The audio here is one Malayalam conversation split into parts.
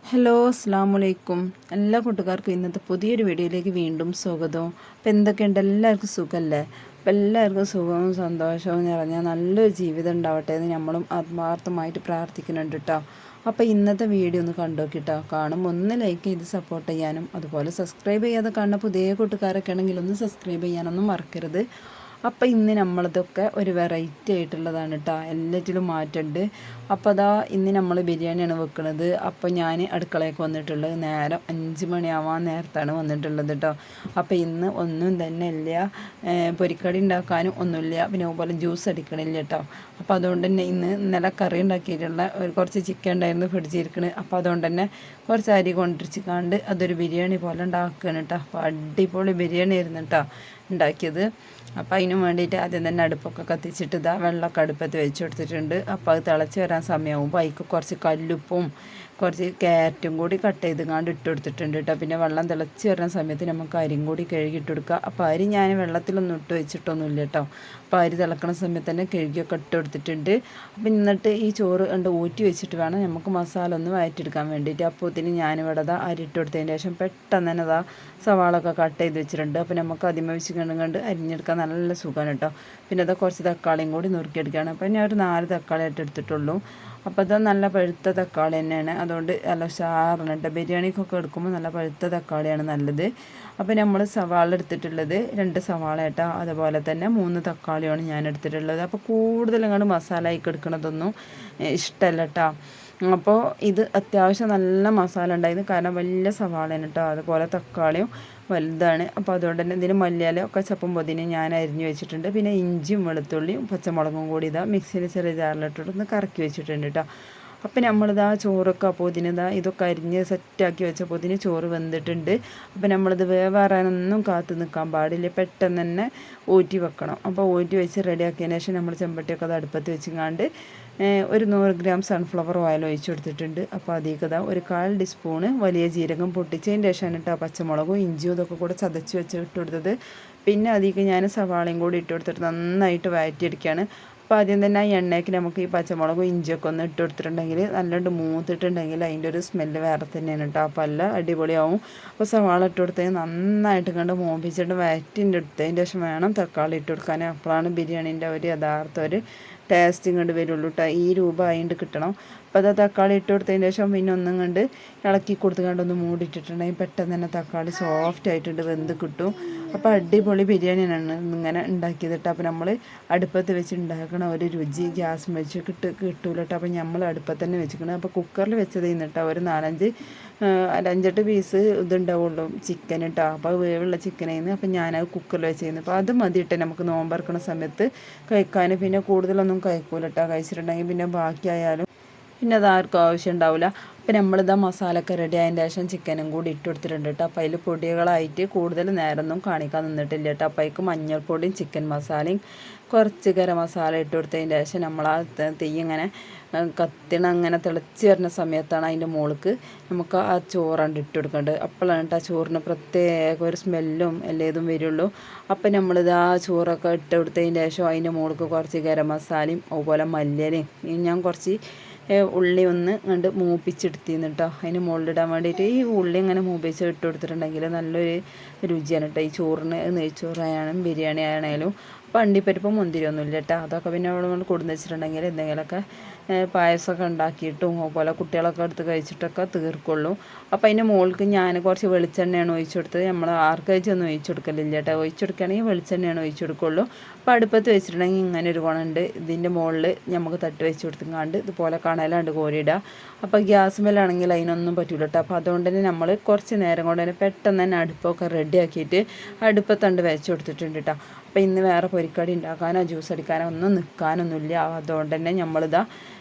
ഹലോ അസ്സാമലൈക്കും എല്ലാ കൂട്ടുകാർക്കും ഇന്നത്തെ പുതിയൊരു വീഡിയോയിലേക്ക് വീണ്ടും സ്വാഗതം. അപ്പോൾ എന്തൊക്കെയുണ്ട്, എല്ലാവർക്കും സുഖമല്ലേ? അപ്പോൾ എല്ലാവർക്കും സുഖവും സന്തോഷവും നിറഞ്ഞാൽ നല്ലൊരു ജീവിതം ഉണ്ടാവട്ടെ എന്ന് നമ്മളും ആത്മാർത്ഥമായിട്ട് പ്രാർത്ഥിക്കുന്നുണ്ട് കേട്ടോ. അപ്പോൾ ഇന്നത്തെ വീഡിയോ ഒന്ന് കണ്ടോക്കിട്ടോ. കാണുമ്പോൾ ഒന്ന് ലൈക്ക് ചെയ്ത് സപ്പോർട്ട് ചെയ്യാനും അതുപോലെ സബ്സ്ക്രൈബ് ചെയ്യാതെ കാണുന്ന പുതിയ കൂട്ടുകാരൊക്കെ ആണെങ്കിൽ ഒന്ന് സബ്സ്ക്രൈബ് ചെയ്യാനൊന്നും മറക്കരുത്. അപ്പോൾ ഇന്ന് നമ്മളിതൊക്കെ ഒരു വെറൈറ്റി ആയിട്ടുള്ളതാണ് കേട്ടോ, എല്ലാറ്റിലും മാറ്റമുണ്ട്. അപ്പോൾ അതാ ഇന്ന് നമ്മൾ ബിരിയാണിയാണ് വെക്കുന്നത്. അപ്പോൾ ഞാൻ അടുക്കളയൊക്കെ വന്നിട്ടുള്ളത് നേരം 5 മണിയാവാൻ നേരത്താണ് വന്നിട്ടുള്ളത് കേട്ടോ. അപ്പോൾ ഇന്ന് ഒന്നും തന്നെ ഇല്ല, പൊരിക്കടി ഉണ്ടാക്കാനും ഒന്നുമില്ല, പിന്നെ അതുപോലെ ജ്യൂസ് അടിക്കണില്ല കേട്ടോ. അപ്പോൾ അതുകൊണ്ട് തന്നെ ഇന്നലെ കറി ഉണ്ടാക്കിയിട്ടുള്ള കുറച്ച് ചിക്കൻ ഉണ്ടായിരുന്നു ഫ്രിഡ്ജിരിക്കണ്. അപ്പോൾ അതുകൊണ്ട് തന്നെ കുറച്ച് അരി കൊണ്ടിരിച്ചിക്കാണ്ട് അതൊരു ബിരിയാണി പോലെ ഉണ്ടാക്കുകയാണ് കേട്ടോ. അപ്പോൾ അടിപൊളി ബിരിയാണി ആയിരുന്നു കേട്ടോ ഉണ്ടാക്കിയത്. അപ്പോൾ അതിന് വേണ്ടിയിട്ട് ആദ്യം തന്നെ അടുപ്പൊക്കെ കത്തിച്ചിട്ട് ഇതാ വെള്ളമൊക്കെ അടുപ്പത്ത് വെച്ച് കൊടുത്തിട്ടുണ്ട്. അപ്പോൾ അത് തിളച്ച് വരാൻ സമയമാകുമ്പോൾ അതിക്ക് കുറച്ച് കല്ലുപ്പും കുറച്ച് ക്യാരറ്റും കൂടി കട്ട് ചെയ്തുകൊണ്ട് ഇട്ട് കൊടുത്തിട്ടുണ്ട് കേട്ടോ. പിന്നെ വെള്ളം തിളച്ച് വരുന്ന സമയത്ത് നമുക്ക് അരിയും കൂടി കഴുകി ഇട്ട് കൊടുക്കുക. അപ്പോൾ അരി ഞാൻ വെള്ളത്തിലൊന്നും ഇട്ട് വെച്ചിട്ടൊന്നുമില്ല കേട്ടോ. അപ്പോൾ അരി തിളക്കുന്ന സമയത്ത് തന്നെ കഴുകിയൊക്കെ ഇട്ട് കൊടുത്തിട്ടുണ്ട്. അപ്പം എന്നിട്ട് ഈ ചോറ് കണ്ട് ഊറ്റി വെച്ചിട്ട് വേണം നമുക്ക് മസാല ഒന്ന് വഴറ്റിയെടുക്കാൻ വേണ്ടിയിട്ട്. അപ്പോൾ ഇതിന് ഞാനിവിടെ അരി ഇട്ട് കൊടുത്തതിന് ശേഷം പെട്ടെന്ന് തന്നെ സവാളൊക്കെ കട്ട് ചെയ്ത് വെച്ചിട്ടുണ്ട്. അപ്പോൾ നമുക്ക് അതിമ വെച്ച് കണ്ട് അരിഞ്ഞെടുക്കാൻ നല്ല സുഖമാണ് കേട്ടോ. പിന്നെ കുറച്ച് തക്കാളിയും കൂടി നുറുക്കിയെടുക്കുകയാണ്. അപ്പോൾ ഞാൻ ഒരു 4 തക്കാളി ആയിട്ട് എടുത്തിട്ടുള്ളൂ. അപ്പോൾ അത് നല്ല പഴുത്ത തക്കാളി തന്നെയാണ്, അതുകൊണ്ട് നല്ല ഉഷാറാണ് കേട്ടോ. ബിരിയാണിക്കൊക്കെ എടുക്കുമ്പോൾ നല്ല പഴുത്ത തക്കാളിയാണ് നല്ലത്. അപ്പോൾ നമ്മൾ സവാള എടുത്തിട്ടുള്ളത് 2 സവാള കേട്ടോ, അതുപോലെ തന്നെ 3 തക്കാളിയാണ് ഞാൻ എടുത്തിട്ടുള്ളത്. അപ്പോൾ കൂടുതൽ ഇങ്ങോട്ട് മസാല ആയിക്ക് എടുക്കണതൊന്നും ഇഷ്ടമല്ല കേട്ടോ. അപ്പോൾ ഇത് അത്യാവശ്യം നല്ല മസാല ഉണ്ടായിരുന്നു, കാരണം വലിയ സവാളയാണ് കേട്ടോ, അതുപോലെ തക്കാളിയും വലുതാണ്. അപ്പോൾ അതുകൊണ്ട് തന്നെ ഇതിന് മല്ലിയില ഒക്കെ ചപ്പും പൊതിന് ഞാൻ അരിഞ്ഞ് വെച്ചിട്ടുണ്ട്. പിന്നെ ഇഞ്ചിയും വെളുത്തുള്ളിയും പച്ചമുളകും കൂടി മിക്സിയിൽ ചെറിയ ജാറിലിട്ടിട്ട് ഒന്ന് കറക്കി വെച്ചിട്ടുണ്ട് കേട്ടോ. അപ്പം നമ്മളിതാ ചോറൊക്കെ പൊതിന് ഇതൊക്കെ അരിഞ്ഞ് സെറ്റാക്കി വെച്ച പൊതിന് ചോറ് വെന്തിട്ടുണ്ട്. അപ്പം നമ്മളിത് വേവാറാനൊന്നും കാത്തു നിൽക്കാൻ പാടില്ല, പെട്ടെന്ന് തന്നെ ഊറ്റി വെക്കണം. അപ്പോൾ ഊറ്റി വെച്ച് റെഡിയാക്കിയതിന് ശേഷം നമ്മൾ ചെമ്പട്ടിയൊക്കെ അത് അടുപ്പത്ത് വെച്ചിങ്ങാണ്ട് ഒരു 100 ഗ്രാം സൺഫ്ലവർ ഓയിൽ ഒഴിച്ച് കൊടുത്തിട്ടുണ്ട്. അപ്പോൾ അതിലേക്ക് ഒരു 1/4 ടീസ്പൂണ് വലിയ ജീരകം പൊട്ടിച്ചതിന് ശേഷമാണ് കേട്ടോ പച്ചമുളകും ഇഞ്ചിയും ഇതൊക്കെ കൂടെ ചതച്ച് വെച്ച് ഇട്ട് കൊടുത്തത്. പിന്നെ അതിലേക്ക് ഞാൻ സവാളയും കൂടി ഇട്ട് കൊടുത്തിട്ട് നന്നായിട്ട് വഴറ്റിയെടുക്കുകയാണ്. അപ്പോൾ ആദ്യം തന്നെ ആ എണ്ണയ്ക്ക് നമുക്ക് ഈ പച്ചമുളകും ഇഞ്ചിയൊക്കെ ഒന്ന് ഇട്ട് കൊടുത്തിട്ടുണ്ടെങ്കിൽ നല്ലോണം മൂത്തിട്ടുണ്ടെങ്കിൽ അതിൻ്റെ ഒരു സ്മെല്ല് വേറെ തന്നെയാണ് കേട്ടോ. അപ്പോൾ എല്ലാം അടിപൊളിയാവും. അപ്പോൾ സവാള ഇട്ട് കൊടുത്തത് നന്നായിട്ട് കണ്ട് മൂപ്പിച്ചിട്ട് വഴറ്റിൻ്റെ എടുത്തതിൻ്റെ ശേഷം വേണം തക്കാളി ഇട്ട് കൊടുക്കാൻ. അപ്പോഴാണ് ബിരിയാണീൻ്റെ ഒരു യഥാർത്ഥ ഒരു ടേസ്റ്റ് ഇങ്ങോട്ട് വരുള്ളൂ കേട്ടോ. ഈ രൂപ ആയിട്ട് കിട്ടണം. അപ്പോൾ അത് തക്കാളി ഇട്ട് കൊടുത്തതിന് ശേഷം പിന്നെ ഒന്നും കണ്ട് ഇളക്കി കൊടുത്തുകൊണ്ട് ഒന്ന് മൂടിയിട്ടിട്ടുണ്ടെങ്കിൽ പെട്ടെന്ന് തന്നെ തക്കാളി സോഫ്റ്റ് ആയിട്ടുണ്ട് വെന്ത് കിട്ടും. അപ്പോൾ അടിപൊളി ബിരിയാണിയാണ് ഇങ്ങനെ ഉണ്ടാക്കിയത് കേട്ടോ. അപ്പോൾ നമ്മൾ അടുപ്പത്ത് വെച്ച് ഉണ്ടാക്കണ ഒരു രുചി ഗ്യാസ് വെച്ച് കിട്ടൂല കേട്ടോ. അപ്പോൾ നമ്മൾ അടുപ്പത്ത് തന്നെ വെച്ചിരിക്കണം. അപ്പോൾ കുക്കറിൽ വെച്ചത് കേട്ടോ ഒരു 4-5 പീസ് ഇതുണ്ടാവുള്ളൂ ചിക്കൻ കേട്ടോ. അപ്പോൾ വേവുള്ള ചിക്കനായിരുന്നു. അപ്പോൾ ഞാനത് കുക്കറിൽ വെച്ചിരുന്നു. അപ്പോൾ അത് മതി കേട്ടോ നമുക്ക് നോമ്പറക്കണ സമയത്ത് കഴിക്കാൻ. പിന്നെ കൂടുതലൊന്നും കഴിക്കൂല കേട്ടോ. കഴിച്ചിട്ടുണ്ടെങ്കിൽ പിന്നെ ബാക്കിയായാലും പിന്നെ അതാർക്കും ആവശ്യം ഉണ്ടാവില്ല. അപ്പോൾ നമ്മളിതാ മസാലയൊക്കെ റെഡി ആയതിൻ്റെ ശേഷം ചിക്കനും കൂടി ഇട്ട് കൊടുത്തിട്ടുണ്ട് കേട്ടോ. അപ്പോൾ അതിൽ പൊടികളായിട്ട് കൂടുതൽ നേരമൊന്നും കാണിക്കാൻ നിന്നിട്ടില്ല കേട്ടോ. അപ്പോൾ അതിലേക്ക് മഞ്ഞൾപ്പൊടിയും ചിക്കൻ മസാലയും കുറച്ച് ഗരം മസാല ഇട്ട് കൊടുത്തതിൻ്റെ ശേഷം നമ്മൾ ആ തീ ഇങ്ങനെ അങ്ങനെ തിളച്ച് വരുന്ന സമയത്താണ് അതിൻ്റെ മുകൾക്ക് നമുക്ക് ആ ചോറാണ്ട് ഇട്ട് കൊടുക്കേണ്ടത്. അപ്പോഴാണ് കേട്ടോ ആ ചോറിന് പ്രത്യേക ഒരു സ്മെല്ലും എല്ലേതും വരുള്ളൂ. അപ്പോൾ നമ്മളിത് ആ ചോറൊക്കെ ഇട്ട് കൊടുത്തതിൻ്റെ ശേഷം അതിൻ്റെ മുകൾക്ക് കുറച്ച് ഗരം മസാലയും അതുപോലെ മല്ലിയിലയും ഞാൻ കുറച്ച് ഉള്ളി ഒന്ന് കണ്ട് മൂപ്പിച്ചെടുത്തിരുന്നു കേട്ടോ. അതിന് മുകളിലിടാൻ വേണ്ടിയിട്ട് ഈ ഉള്ളി ഇങ്ങനെ മൂപ്പിച്ച് ഇട്ട് കൊടുത്തിട്ടുണ്ടെങ്കിൽ നല്ലൊരു രുചിയാണ് കേട്ടോ ഈ ചോറിന്. നെയ്ച്ചോറായാലും ബിരിയാണി ആയാലും. അപ്പോൾ അണ്ടിപ്പരിപ്പും മുന്തിരിയൊന്നുമില്ല കേട്ടോ. അതൊക്കെ പിന്നെ അവിടെ കൊടുന്ന് വെച്ചിട്ടുണ്ടെങ്കിൽ എന്തെങ്കിലുമൊക്കെ പായസമൊക്കെ ഉണ്ടാക്കിയിട്ടും അതുപോലെ കുട്ടികളൊക്കെ എടുത്ത് കഴിച്ചിട്ടൊക്കെ തീർക്കുള്ളൂ. അപ്പോൾ അതിൻ്റെ മുകൾക്ക് ഞാൻ കുറച്ച് വെളിച്ചെണ്ണയാണ് ഒഴിച്ചു കൊടുത്തത്. നമ്മൾ ആർക്കഴിച്ചൊന്നും ഒഴിച്ചു കൊടുക്കലില്ല കേട്ടോ. ഒഴിച്ചു കൊടുക്കുകയാണെങ്കിൽ വെളിച്ചെണ്ണയാണ് ഒഴിച്ചു കൊടുക്കുള്ളൂ. അപ്പോൾ അടുപ്പത്ത് വെച്ചിട്ടുണ്ടെങ്കിൽ ഇങ്ങനെ ഒരു ഗുണമുണ്ട്. ഇതിൻ്റെ മുകളിൽ നമുക്ക് തട്ട് വെച്ച് കൊടുത്തുങ്ങാണ്ട് ഇതുപോലെ കണലാണ്ട് കോരിയിടുക. അപ്പോൾ ഗ്യാസ് മേലാണെങ്കിൽ അതിനൊന്നും പറ്റില്ല കേട്ടോ. അപ്പോൾ അതുകൊണ്ട് തന്നെ നമ്മൾ കുറച്ച് നേരം കൊണ്ട് തന്നെ പെട്ടെന്ന് തന്നെ അടുപ്പൊക്കെ റെഡിയാക്കിയിട്ട് അടുപ്പത്തണ്ട് വെച്ച് കൊടുത്തിട്ടുണ്ട് കേട്ടോ. അപ്പോൾ ഇന്ന് വേറെ പൊരിക്കടി ഉണ്ടാക്കാനോ ജ്യൂസ് അടിക്കാനോ ഒന്നും നിൽക്കാനൊന്നുമില്ല. അതുകൊണ്ട് തന്നെ നമ്മളിതാ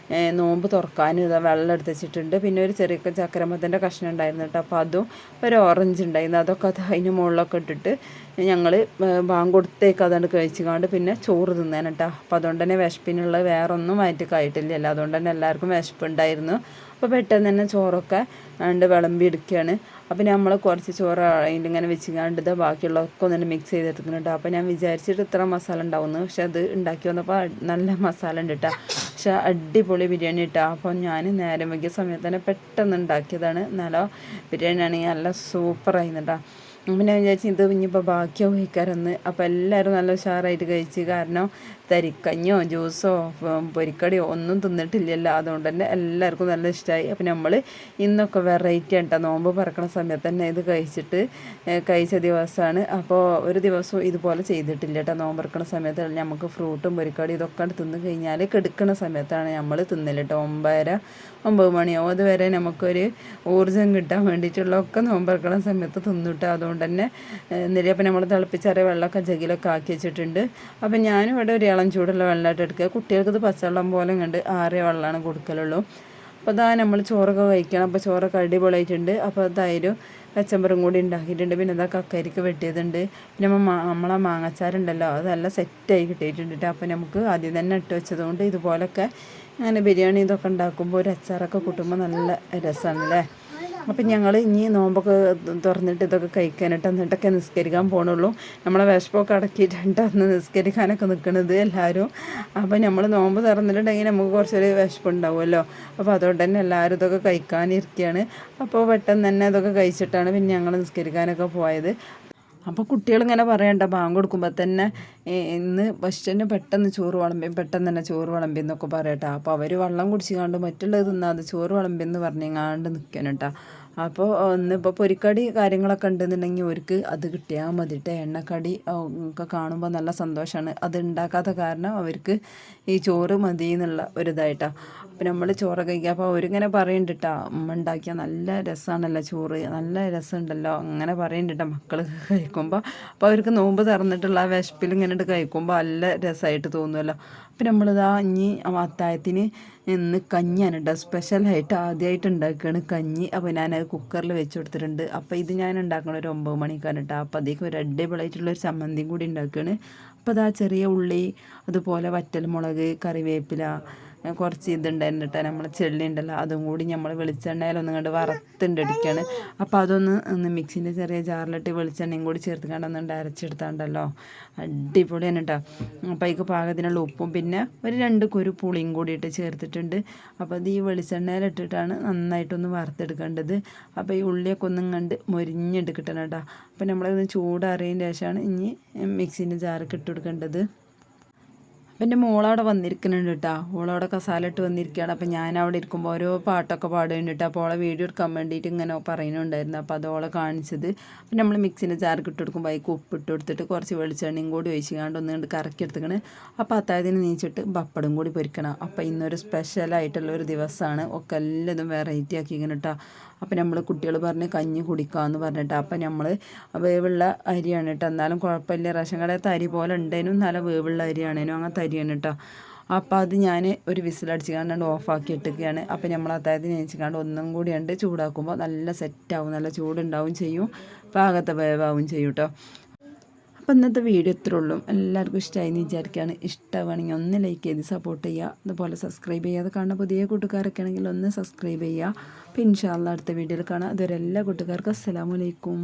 നോമ്പ് തുറക്കാനും വെള്ളം എടുത്ത് വെച്ചിട്ടുണ്ട്. പിന്നെ ഒരു ചെറിയ ചക്കരമത്തിൻ്റെ കഷ്ണം ഉണ്ടായിരുന്നു കേട്ടോ. അപ്പോൾ അതും ഒരു ഓറഞ്ച് ഉണ്ടായിരുന്നു. അതൊക്കെ അതിന് മുകളിലൊക്കെ ഇട്ടിട്ട് ഞങ്ങൾ ബാങ്ക് കൊടുത്തേക്ക് അതുകൊണ്ട് കഴിച്ചുകൊണ്ട് പിന്നെ ചോറ് തിന്നാൻ കേട്ടോ. അപ്പോൾ അതുകൊണ്ട് തന്നെ വിശപ്പിനുള്ള വേറെ ഒന്നും വയറ്റിക്കായിട്ടില്ലല്ലോ, അതുകൊണ്ട് തന്നെ എല്ലാവർക്കും വിശപ്പുണ്ടായിരുന്നു. അപ്പോൾ പെട്ടെന്ന് തന്നെ ചോറൊക്കെ വിളമ്പി എടുക്കുകയാണ്. അപ്പോൾ നമ്മൾ കുറച്ച് ചോറ് അതിലിങ്ങനെ വെച്ചിങ്ങാണ്ട് ഇത് ബാക്കിയുള്ളതൊക്കെ ഒന്നിട്ട് മിക്സ് ചെയ്തെടുക്കുന്നുണ്ട്. അപ്പോൾ ഞാൻ വിചാരിച്ചിട്ട് ഇത്ര മസാല ഉണ്ടാവുന്നു, പക്ഷെ അത് ഉണ്ടാക്കി വന്നപ്പോൾ നല്ല മസാല ഉണ്ട് കേട്ടോ. പക്ഷെ അടിപൊളി ബിരിയാണി കേട്ടോ. അപ്പോൾ ഞാൻ നേരം വൈകിയ സമയത്ത് തന്നെ പെട്ടെന്ന് ഉണ്ടാക്കിയതാണ്. നല്ല ബിരിയാണി ആണെങ്കിൽ നല്ല സൂപ്പറായിരുന്നു കേട്ടോ. അപ്പം ഞാൻ വിചാരിച്ചു ഇത് ഇനിയിപ്പോൾ ബാക്കിയോ കഴിക്കാറെന്ന്. അപ്പോൾ എല്ലാവരും നല്ല ഉഷാറായിട്ട് കഴിച്ച്, കാരണം തരിക്കഞ്ഞോ ജ്യൂസോ പൊരിക്കടിയോ ഒന്നും തിന്നിട്ടില്ലല്ലോ, അതുകൊണ്ട് തന്നെ എല്ലാവർക്കും നല്ല ഇഷ്ടമായി. അപ്പോൾ നമ്മൾ ഇന്നൊക്കെ വെറൈറ്റി ആയിട്ടാണ് നോമ്പ് പറക്കണ സമയത്ത് തന്നെ ഇത് കഴിച്ച ദിവസമാണ്. അപ്പോൾ ഒരു ദിവസവും ഇതുപോലെ ചെയ്തിട്ടില്ല കേട്ടോ. നോമ്പ് പറക്കണ സമയത്ത് നമുക്ക് ഫ്രൂട്ടും പൊരിക്കടി ഇതൊക്കെ തിന്ന് കഴിഞ്ഞാൽ കെടുക്കുന്ന സമയത്താണ് നമ്മൾ തിന്നല് കേട്ടോ. 9 മണിയാവും, അതുവരെ നമുക്കൊരു ഊർജ്ജം കിട്ടാൻ വേണ്ടിയിട്ടുള്ളതൊക്കെ നോമ്പ് പറക്കണ സമയത്ത് തിന്നിട്ടോ. അതുകൊണ്ട് തന്നെ എന്നിട്ട് അപ്പോൾ നമ്മൾ തിളപ്പിച്ചറിയ വെള്ളമൊക്കെ ജഗിലൊക്കെ ആക്കി വെച്ചിട്ടുണ്ട്. അപ്പം ഞാനും ഇവിടെ ഒരു ഇളം ചൂടുള്ള വെള്ളമായിട്ട് എടുക്കുക. കുട്ടികൾക്ക് ഇത് പച്ചവെള്ളം പോലെ കണ്ട് ആറിയ വെള്ളമാണ് കൊടുക്കലുള്ളൂ. അപ്പോൾ അതാ നമ്മൾ ചോറൊക്കെ കഴിക്കണം. അപ്പോൾ ചോറൊക്കെ അടിപൊളിയായിട്ടുണ്ട്. അപ്പോൾ തൈരും കച്ചമ്പറും കൂടി ഉണ്ടാക്കിയിട്ടുണ്ട്. പിന്നെ അതാ കക്കരിക്ക് വെട്ടിയതുണ്ട്. പിന്നെ നമ്മളെ മാങ്ങച്ചാറുണ്ടല്ലോ, അത് നല്ല സെറ്റായി കിട്ടിയിട്ടുണ്ട്. അപ്പോൾ നമുക്ക് ആദ്യം തന്നെ ഇട്ട് വെച്ചതുകൊണ്ട് ഇതുപോലൊക്കെ അങ്ങനെ ബിരിയാണി ഇതൊക്കെ ഉണ്ടാക്കുമ്പോൾ ഒരു അച്ചാറൊക്കെ കൂട്ടുമ്പോൾ നല്ല രസമാണല്ലേ. അപ്പം ഞങ്ങൾ ഇനി നോമ്പൊക്കെ തുറന്നിട്ട് ഇതൊക്കെ കഴിക്കാനായിട്ട് എന്നിട്ടൊക്കെ നിസ്കരിക്കാൻ പോകണുള്ളൂ. നമ്മളെ വിശപ്പൊക്കെ അടക്കിയിട്ടുണ്ട് അന്ന് നിസ്കരിക്കാനൊക്കെ നിൽക്കുന്നത് എല്ലാവരും. അപ്പോൾ നമ്മൾ നോമ്പ് തുറന്നിട്ടുണ്ടെങ്കിൽ നമുക്ക് കുറച്ചൊരു വിശപ്പുണ്ടാവുമല്ലോ. അപ്പോൾ അതുകൊണ്ട് തന്നെ എല്ലാവരും ഇതൊക്കെ കഴിക്കാനിരിക്കുകയാണ്. അപ്പോൾ പെട്ടെന്ന് തന്നെ ഇതൊക്കെ കഴിച്ചിട്ടാണ് പിന്നെ ഞങ്ങൾ നിസ്കരിക്കാനൊക്കെ പോയത്. അപ്പോൾ കുട്ടികളിങ്ങനെ പറയണ്ട, ബാങ്ക് കൊടുക്കുമ്പോൾ തന്നെ ഇന്ന് ഫസ്റ്റിന് പെട്ടെന്ന് ചോറ് വിളമ്പി, പെട്ടെന്ന് തന്നെ ചോറ് വിളമ്പി എന്നൊക്കെ പറയട്ടോ. അപ്പോൾ അവർ വെള്ളം കുടിച്ചുകൊണ്ട് മറ്റുള്ളത് തിന്നാതെ ചോറ് വിളമ്പി എന്ന് പറഞ്ഞങ്ങാണ്ട് നിൽക്കണം കേട്ടോ. അപ്പോൾ ഇന്നിപ്പോൾ പൊരിക്കടി കാര്യങ്ങളൊക്കെ ഉണ്ടെന്നുണ്ടെങ്കിൽ അവർക്ക് അത് കിട്ടിയാൽ മതിയിട്ട്. എണ്ണക്കടി ഒക്കെ കാണുമ്പോൾ നല്ല സന്തോഷമാണ്. അത് ഉണ്ടാക്കാത്ത കാരണം അവർക്ക് ഈ ചോറ് മതി എന്നുള്ള ഒരിതായിട്ടാണ്. അപ്പോൾ നമ്മൾ ചോറ് കഴിക്കുക. അപ്പോൾ അവരിങ്ങനെ പറയുന്നുണ്ട് കേട്ടോ, ഉമ്മ ഉണ്ടാക്കിയാൽ നല്ല രസമാണല്ലോ ചോറ്, നല്ല രസമുണ്ടല്ലോ അങ്ങനെ പറയുന്നുണ്ട് കേട്ടോ മക്കൾ കഴിക്കുമ്പോൾ. അപ്പോൾ അവർക്ക് നോമ്പ് തുറന്നിട്ടുള്ള വിശപ്പിൽ ഇങ്ങനെ കഴിക്കുമ്പോൾ നല്ല രസമായിട്ട് തോന്നുമല്ലോ. അപ്പം നമ്മളിതാ ഇനി അത്താഴത്തിന് ഇന്ന് കഞ്ഞിയാണ് കേട്ടോ, സ്പെഷ്യലായിട്ട് ആദ്യമായിട്ട് ഉണ്ടാക്കുകയാണ് കഞ്ഞി. അപ്പോൾ ഞാനത് കുക്കറിൽ വെച്ച് കൊടുത്തിട്ടുണ്ട്. അപ്പോൾ ഇത് ഞാൻ ഉണ്ടാക്കണം ഒരു 9 മണിക്കാണ് കേട്ടോ. അപ്പോൾ അതിലേക്ക് ഒരു അടിപൊളിയായിട്ടുള്ളൊരു ചമ്മന്തിയും കൂടി ഉണ്ടാക്കുകയാണ്. അപ്പോൾ അതാ ചെറിയ ഉള്ളി, അതുപോലെ വറ്റൽമുളക്, കറിവേപ്പില, കുറച്ച് ഇതുണ്ടായിരുന്നു കേട്ടോ, നമ്മളെ ചെള്ളി ഉണ്ടല്ലോ, അതും കൂടി നമ്മൾ വെളിച്ചെണ്ണയിലൊന്നും കണ്ട് വറുത്തുണ്ടടിക്കുകയാണ്. അപ്പോൾ അതൊന്ന് മിക്സിൻ്റെ ചെറിയ ജാറിലിട്ട് വെളിച്ചെണ്ണയും കൂടി ചേർത്ത് കണ്ടൊന്നുണ്ട് അരച്ചെടുത്താണ്ടല്ലോ, അടിപൊളിയാണ് കേട്ടോ. അപ്പോൾ അതിക്ക് പാകത്തിനുള്ള ഉപ്പും പിന്നെ ഒരു 2 കുരു പുളിയും കൂടിയിട്ട് ചേർത്തിട്ടുണ്ട്. അപ്പോൾ അത് ഈ വെളിച്ചെണ്ണയിലിട്ടിട്ടാണ് നന്നായിട്ടൊന്ന് വറുത്തെടുക്കേണ്ടത്. അപ്പോൾ ഈ ഉള്ളിയൊക്കെ ഒന്നും കണ്ട് മൊരിഞ്ഞെടുക്കട്ടെ കേട്ടോ. അപ്പോൾ നമ്മളത് ചൂടാറിയതിന് ശേഷമാണ് ഇനി മിക്സിൻ്റെ ജാറൊക്കെ ഇട്ട് കൊടുക്കേണ്ടത്. അപ്പം എൻ്റെ മോളവിടെ വന്നിരിക്കുന്നുണ്ട് കേട്ടോ. ഓളവിടെ കസാലിട്ട് വന്നിരിക്കുകയാണ്. അപ്പം ഞാനവിടെ ഇരിക്കുമ്പോൾ ഓരോ പാട്ടൊക്കെ പാടുന്നുണ്ട് കേട്ടോ. അപ്പോൾ ഓളെ വീഡിയോ എടുക്കാൻ വേണ്ടിയിട്ട് ഇങ്ങനെ പറയുന്നുണ്ടായിരുന്നു. അപ്പോൾ അതോളെ കാണിച്ചത്. അപ്പം നമ്മൾ മിക്സിൻ്റെ ജാർക്ക് ഇട്ട് കൊടുക്കുമ്പോൾ അതിലേക്ക് ഉപ്പിട്ട് കൊടുത്തിട്ട് കുറച്ച് വെളിച്ചെണ്ണയും കൂടി ഒഴിച്ചുകൊണ്ട് ഒന്ന് കണ്ട് കറക്കി എടുത്തിക്കണം. അപ്പോൾ അത്താഴത്തിന് നീച്ചിട്ട് പപ്പടും കൂടി പൊരിക്കണം. അപ്പോൾ ഇന്നൊരു സ്പെഷ്യലായിട്ടുള്ളൊരു ദിവസമാണ്. ഒക്കെ എല്ലാതും വെറൈറ്റി ആക്കിക്കണം കേട്ടോ. അപ്പോൾ നമ്മൾ കുട്ടികൾ പറഞ്ഞ് കഞ്ഞി കുടിക്കാമെന്ന് പറഞ്ഞിട്ട്, അപ്പം നമ്മൾ വേവുള്ള അരിയാണ് കേട്ടോ. എന്നാലും കുഴപ്പമില്ല, റേഷൻ കടയത്തെ അരി പോലെ ഉണ്ടേനും നല്ല വേവുള്ള അരിയാണേനും അങ്ങനത്തെ അരിയാണ് കേട്ടോ. അപ്പോൾ അത് ഞാൻ ഒരു വിസിലടിച്ച് കണ്ട് ഓഫാക്കി ഇട്ടിരിക്കുകയാണ്. അപ്പോൾ നമ്മൾ അത്താഴത്തിന് നേച്ചിക്കാണ്ട് ഒന്നും കൂടി ഉണ്ട് ചൂടാക്കുമ്പോൾ നല്ല സെറ്റാവും, നല്ല ചൂടുണ്ടാവും ചെയ്യും, പാകത്തെ വേവാവും ചെയ്യും കേട്ടോ. അപ്പോൾ ഇന്നത്തെ വീഡിയോ ഇത്രേ ഉള്ളൂ. എല്ലാവർക്കും ഇഷ്ടമായി എന്ന് വിചാരിക്കുകയാണ്. ഇഷ്ടമാണെങ്കിൽ ഒന്ന് ലൈക്ക് ചെയ്ത് സപ്പോർട്ട് ചെയ്യുക. അതുപോലെ സബ്സ്ക്രൈബ് ചെയ്യാതെ കാണുന്ന പുതിയ കൂട്ടുകാരൊക്കെ ആണെങ്കിൽ ഒന്ന് സബ്സ്ക്രൈബ് ചെയ്യുക. അപ്പോൾ ഇൻഷാ അല്ലാഹ് അടുത്ത വീഡിയോയിൽ കാണാം. അതുവരെ എല്ലാ കൂട്ടുകാർക്കും അസ്സലാമു അലൈക്കും.